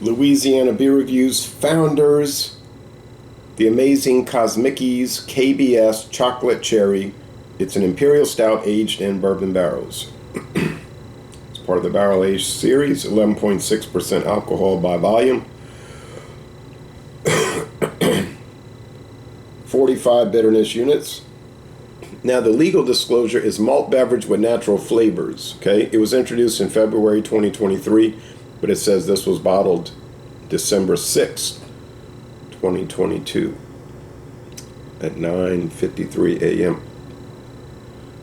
Louisiana Beer Reviews, Founders, the amazing Cosmickies KBS Chocolate Cherry. It's an imperial stout aged in bourbon barrels. It's part of the barrel aged series, 11.6% alcohol by volume. 45 bitterness units. Now, the legal disclosure is malt beverage with natural flavors. Okay, it was introduced in February 2023, but it says this was bottled December 6th, 2022 at 9:53 a.m.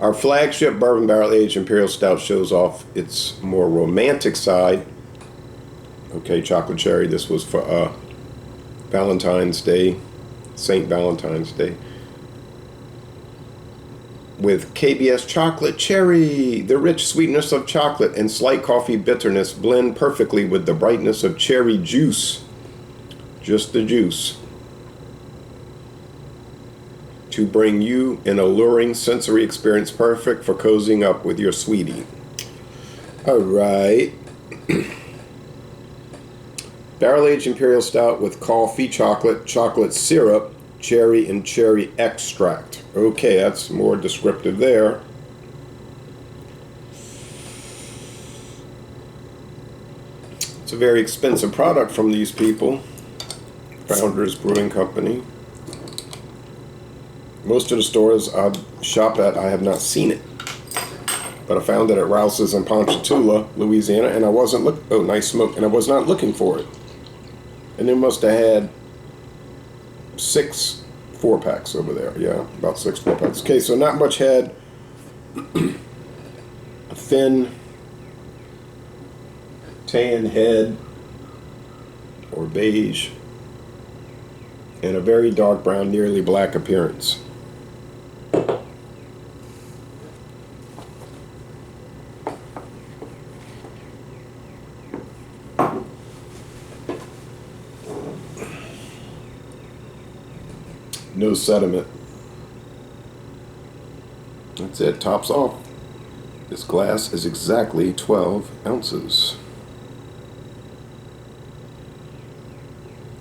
Our flagship bourbon barrel aged imperial stout shows off its more romantic side. Okay, chocolate cherry. This was for Valentine's Day, St. Valentine's Day. With KBS Chocolate Cherry, the rich sweetness of chocolate and slight coffee bitterness blend perfectly with the brightness of cherry juice. Just the juice. To bring you an alluring sensory experience perfect for cozying up with your sweetie. All right. Barrel-aged imperial stout with coffee, chocolate syrup, cherry, and cherry extract. Okay, that's more descriptive there. It's a very expensive product from these people. Founders Brewing Company. Most of the stores I shop at, I have not seen it. But I found it at Rouse's in Ponchatoula, Louisiana, and I wasn't oh, nice smoke, and I was not looking for it. And they must have had 6 4-packs over there. Yeah, about 6 4-packs. Okay, so not much head. A thin tan head or beige, and a very dark brown, nearly black appearance. No sediment. That's it. Tops off. This glass is exactly 12 ounces.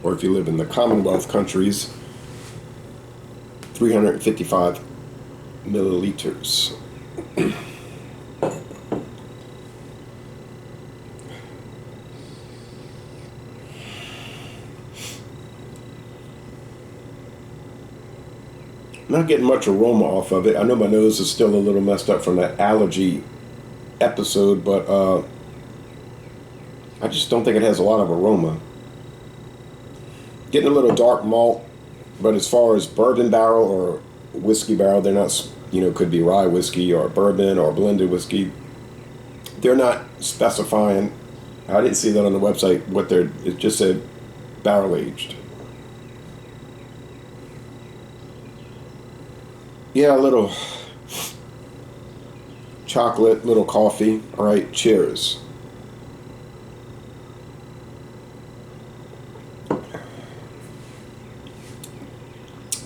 Or if you live in the Commonwealth countries, 355 milliliters. Not getting much aroma off of it. I know my nose is still a little messed up from that allergy episode, but I just don't think it has a lot of aroma. Getting a little dark malt, but as far as bourbon barrel or whiskey barrel, they're not, could be rye whiskey or bourbon or blended whiskey. They're not specifying. I didn't see that on the website. It just said barrel aged. Yeah, a little chocolate, little coffee. All right, cheers.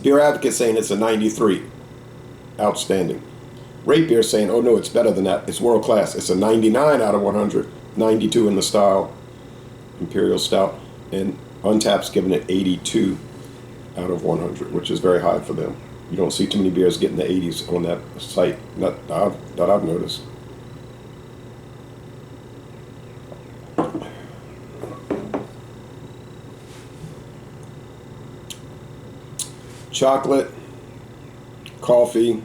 Beer Advocate saying it's a 93. Outstanding. Rate Beer saying, oh no, it's better than that. It's world class. It's a 99 out of 100. 92 in the style. Imperial Stout. And Untapped's giving it 82 out of 100, which is very high for them. You don't see too many beers getting the 80s on that site, that I've noticed. Chocolate, coffee,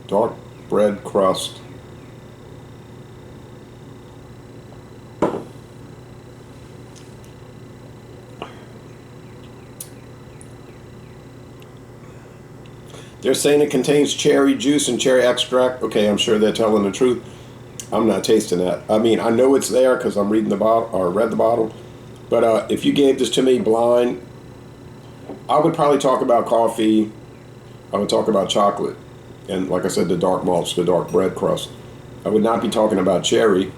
dark bread crust. They're saying it contains cherry juice and cherry extract. Okay, I'm sure they're telling the truth. I'm not tasting that. I mean, I know it's there because I'm reading the bottle or read the bottle. But if you gave this to me blind, I would probably talk about coffee. I would talk about chocolate. And like I said, the dark malts, the dark bread crust. I would not be talking about cherry.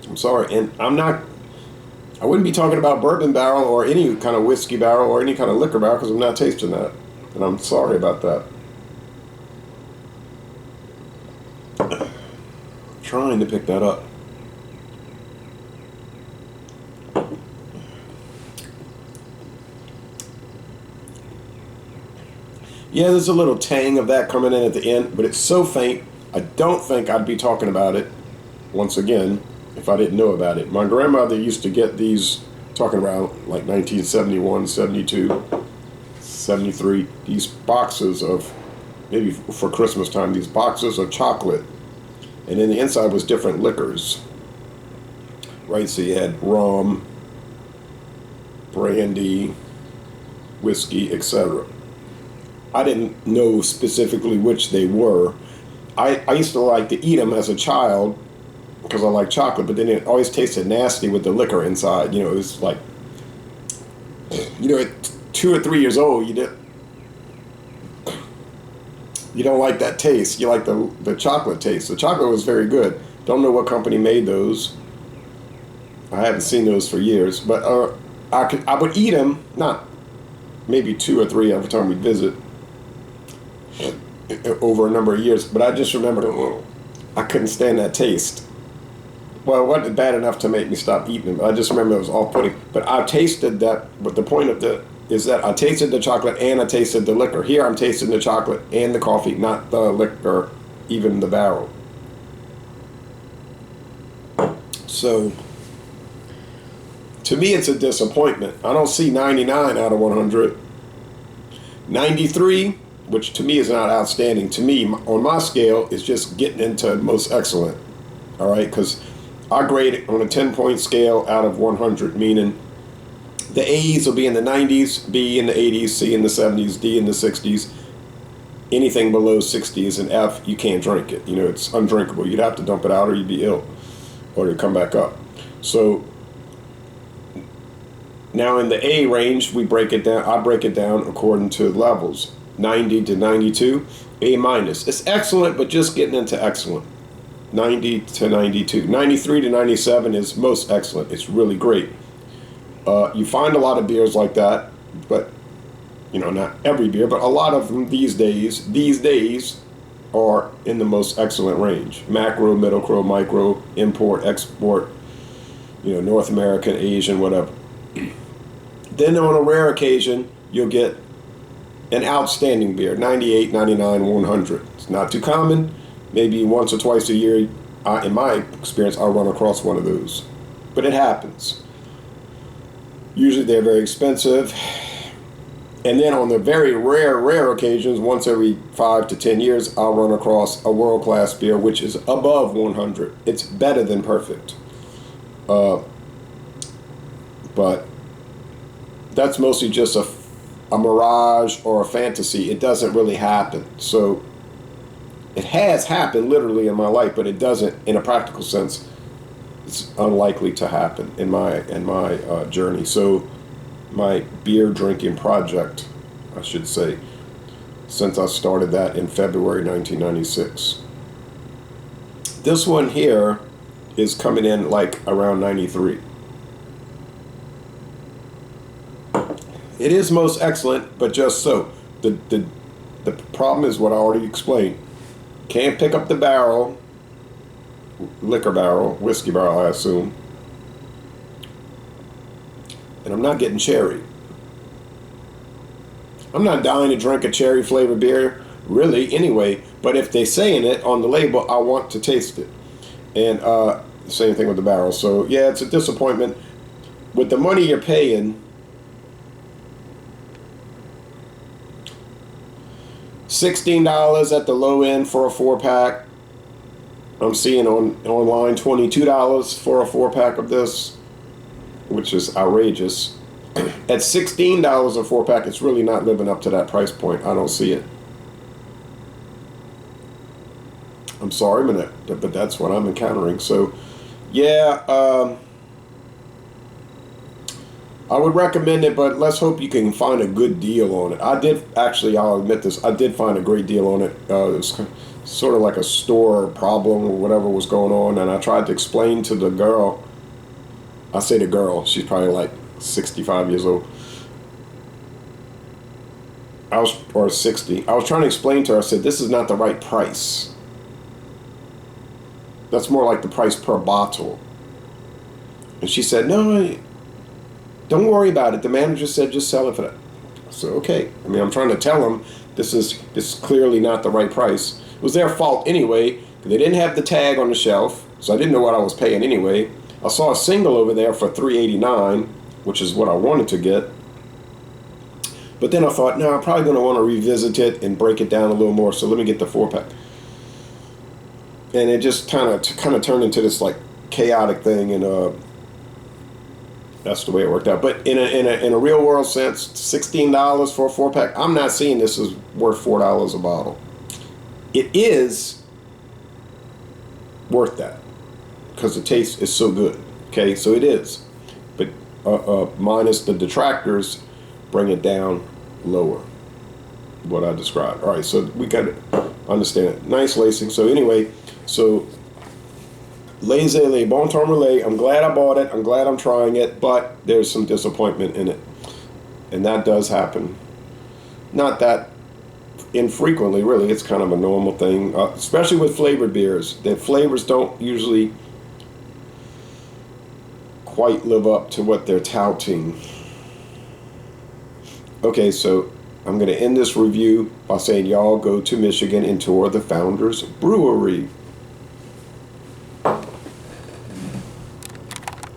I'm sorry. And I wouldn't be talking about bourbon barrel or any kind of whiskey barrel or any kind of liquor barrel because I'm not tasting that. And I'm sorry about that. Trying to pick that up. Yeah, there's a little tang of that coming in at the end, but it's so faint, I don't think I'd be talking about it, once again, if I didn't know about it. My grandmother used to get these, talking about like 1971, 72, 73, these boxes of, maybe for Christmas time, these boxes of chocolate. And then the inside was different liquors, right? So you had rum, brandy, whiskey, etc. I didn't know specifically which they were. I used to like to eat them as a child because I like chocolate, but then it always tasted nasty with the liquor inside. You know, it was like, you know, at 2 or 3 years old, you don't like that taste. You like the chocolate taste. The chocolate was very good. Don't know what company made those. I haven't seen those for years, but I would eat them, not maybe 2 or 3 every time we'd visit, over a number of years. But I just remember I couldn't stand that taste. Well, it wasn't bad enough to make me stop eating them. I just remember it was off-putting. But I tasted that. But the point of is that I tasted the chocolate and I tasted the liquor. Here I'm tasting the chocolate and the coffee, not the liquor, even the barrel. So to me, it's a disappointment. I don't see 99 out of 100. 93, which to me is not outstanding. To me, on my scale, is just getting into most excellent. All right, because I grade it on a 10-point scale out of 100, meaning the A's will be in the 90s, B in the 80s, C in the 70s, D in the 60s. Anything below 60 is an F. You can't drink it. You know, it's undrinkable. You'd have to dump it out or you'd be ill or it'd come back up. So now in the A range, we break it down. I break it down according to levels. 90 to 92, A minus. It's excellent, but just getting into excellent. 90 to 92. 93 to 97 is most excellent. It's really great. You find a lot of beers like that, but, you know, not every beer, but a lot of them these days are in the most excellent range. Macro, middle crow, micro, import, export, you know, North American, Asian, whatever. Then on a rare occasion, you'll get an outstanding beer, 98, 99, 100. It's not too common. Maybe once or twice a year, in my experience, I'll run across one of those. But it happens. Usually they're very expensive. And then on the very rare occasions, once every 5 to 10 years, I'll run across a world-class beer, which is above 100. It's better than perfect. But that's mostly just a mirage or a fantasy. It doesn't really happen. So it has happened literally in my life, but it doesn't in a practical sense. It's unlikely to happen in my journey. So my beer drinking project, I should say, since I started that in February 1996. This one here is coming in like around 93. It is most excellent, but just so. The problem is what I already explained. Can't pick up the barrel, liquor barrel, whiskey barrel, I assume. And I'm not getting cherry. I'm not dying to drink a cherry flavored beer, really, anyway. But if they're saying it on the label, I want to taste it. And same thing with the barrel. So, yeah, it's a disappointment. With the money you're paying, $16 at the low end for a 4-pack. I'm seeing online $22 for a 4-pack of this, which is outrageous. At $16 a 4-pack, it's really not living up to that price point. I don't see it. I'm sorry, but that's what I'm encountering. So, yeah, I would recommend it, but let's hope you can find a good deal on it. I did, actually, I'll admit this, I did find a great deal on it. It was sort of like a store problem or whatever was going on, and I tried to explain to the girl, I say the girl, she's probably like 65 years old. Or 60. I was trying to explain to her, I said, this is not the right price. That's more like the price per bottle. And she said, no, don't worry about it. The manager said just sell it for that. So, okay. I mean, I'm trying to tell him this is clearly not the right price. It was their fault anyway. They didn't have the tag on the shelf, so I didn't know what I was paying anyway. I saw a single over there for $3.89, which is what I wanted to get. But then I thought, no, I'm probably going to want to revisit it and break it down a little more. So let me get the 4-pack. And it just kind of turned into this like chaotic thing, and that's the way it worked out. But in a real world sense, $16 for a 4-pack, I'm not seeing this as worth $4 a bottle. It is worth that because the taste is so good. Okay, so it is, but minus the detractors, bring it down lower. What I described. All right, so we got to understand it. Nice lacing. So anyway, so Laissez les Bon Temps Relais. I'm glad I bought it. I'm glad I'm trying it, but there's some disappointment in it, and that does happen. Not that infrequently, really. It's kind of a normal thing, especially with flavored beers. The flavors don't usually quite live up to what they're touting. Okay, so I'm going to end this review by saying y'all go to Michigan and tour the Founders Brewery.